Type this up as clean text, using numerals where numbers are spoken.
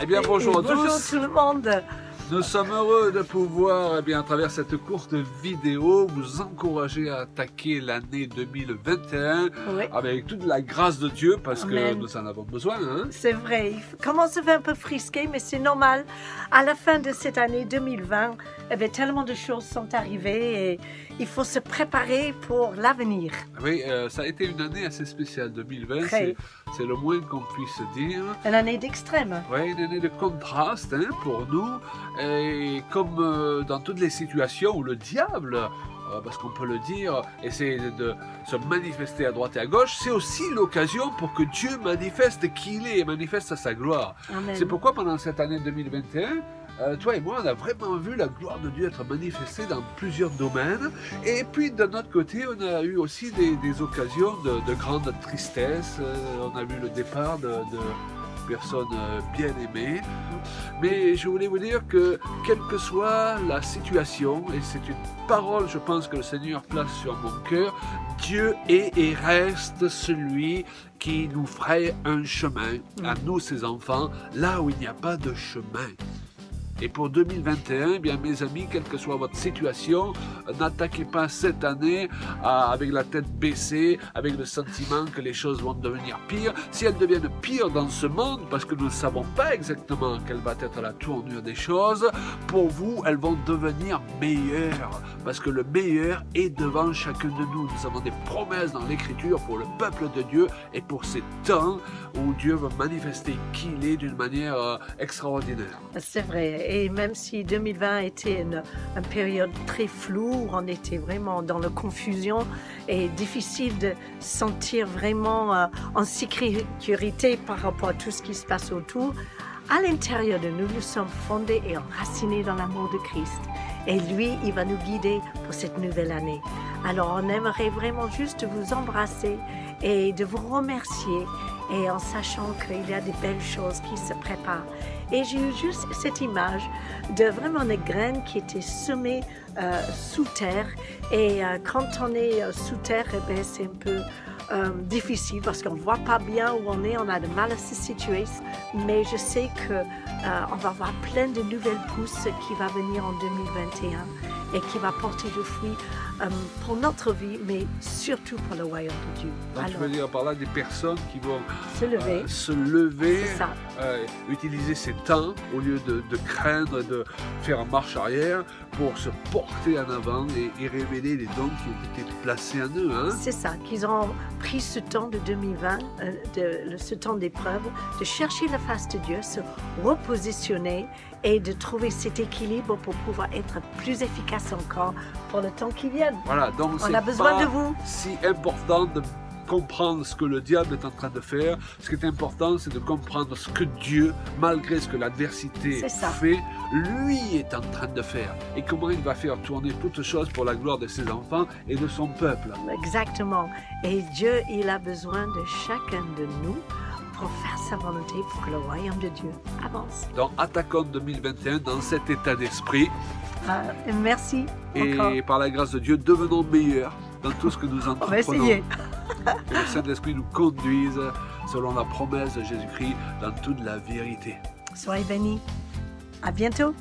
Eh bien, bonjour à tous. Bonjour tout le monde. Nous sommes heureux de pouvoir, à travers cette courte vidéo, vous encourager à attaquer l'année 2021 avec toute la grâce de Dieu, parce que nous en avons besoin. Hein? C'est vrai. Il commence à faire un peu frisqué, mais c'est normal. À la fin de cette année 2020, tellement de choses sont arrivées et il faut se préparer pour l'avenir. Oui, ça a été une année assez spéciale, 2020. C'est le moins qu'on puisse dire. Une année d'extrême. Oui, une année de contraste pour nous. Et comme dans toutes les situations où le diable, parce qu'on peut le dire, essaie de se manifester à droite et à gauche, c'est aussi l'occasion pour que Dieu manifeste qui il est et manifeste sa gloire. C'est pourquoi pendant cette année 2021, toi et moi, on a vraiment vu la gloire de Dieu être manifestée dans plusieurs domaines. Et puis, d'un autre côté, on a eu aussi des occasions de grande tristesse. On a vu le départ de personnes bien aimées. Mais je voulais vous dire que, quelle que soit la situation, et c'est une parole, je pense, que le Seigneur place sur mon cœur, Dieu est et reste celui qui nous ferait un chemin, à nous, ses enfants, là où il n'y a pas de chemin. Et pour 2021, eh bien mes amis, quelle que soit votre situation, n'attaquez pas cette année avec la tête baissée, avec le sentiment que les choses vont devenir pires. Si elles deviennent pires dans ce monde, parce que nous ne savons pas exactement quelle va être la tournure des choses, pour vous, elles vont devenir meilleures. Parce que le meilleur est devant chacun de nous. Nous avons des promesses dans l'Écriture pour le peuple de Dieu et pour ces temps où Dieu va manifester qui il est d'une manière extraordinaire. C'est vrai. Et même si 2020 était une période très floue, on était vraiment dans la confusion et difficile de sentir vraiment en sécurité par rapport à tout ce qui se passe autour, à l'intérieur de nous, nous sommes fondés et enracinés dans l'amour de Christ. Et lui, il va nous guider pour cette nouvelle année. Alors, on aimerait vraiment juste vous embrasser et de vous remercier, et en sachant qu'il y a des belles choses qui se préparent. Et j'ai eu juste cette image de vraiment une graine qui était semée sous terre. Et quand on est sous terre, c'est un peu difficile parce qu'on ne voit pas bien où on a de mal à se situer. Mais je sais qu'on va avoir plein de nouvelles pousses qui vont venir en 2021 et qui va porter de fruits pour notre vie, mais surtout pour le royaume de Dieu. Donc, tu veux dire par là des personnes qui vont se lever, utiliser ces temps au lieu de craindre, de faire marche arrière pour se porter en avant et révéler les dons qui ont été placés en eux. Hein? C'est ça, qu'ils ont pris ce temps de 2020, ce temps d'épreuve, de chercher la face de Dieu, se repositionner et de trouver cet équilibre pour pouvoir être plus efficace encore pour le temps qui vient. Voilà, donc on a besoin de vous. Si important de comprendre ce que le diable est en train de faire. Ce qui est important, c'est de comprendre ce que Dieu, malgré ce que l'adversité fait, lui est en train de faire. Et comment il va faire tourner toutes choses pour la gloire de ses enfants et de son peuple. Exactement. Et Dieu, il a besoin de chacun de nous pour faire sa volonté, pour que le royaume de Dieu avance. Donc, attaquons 2021 dans cet état d'esprit. Merci. Et encore. Par la grâce de Dieu, devenons meilleurs dans tout ce que nous entreprenons. On va essayer. Que le Saint-Esprit nous conduise selon la promesse de Jésus-Christ dans toute la vérité. Soyez bénis. À bientôt.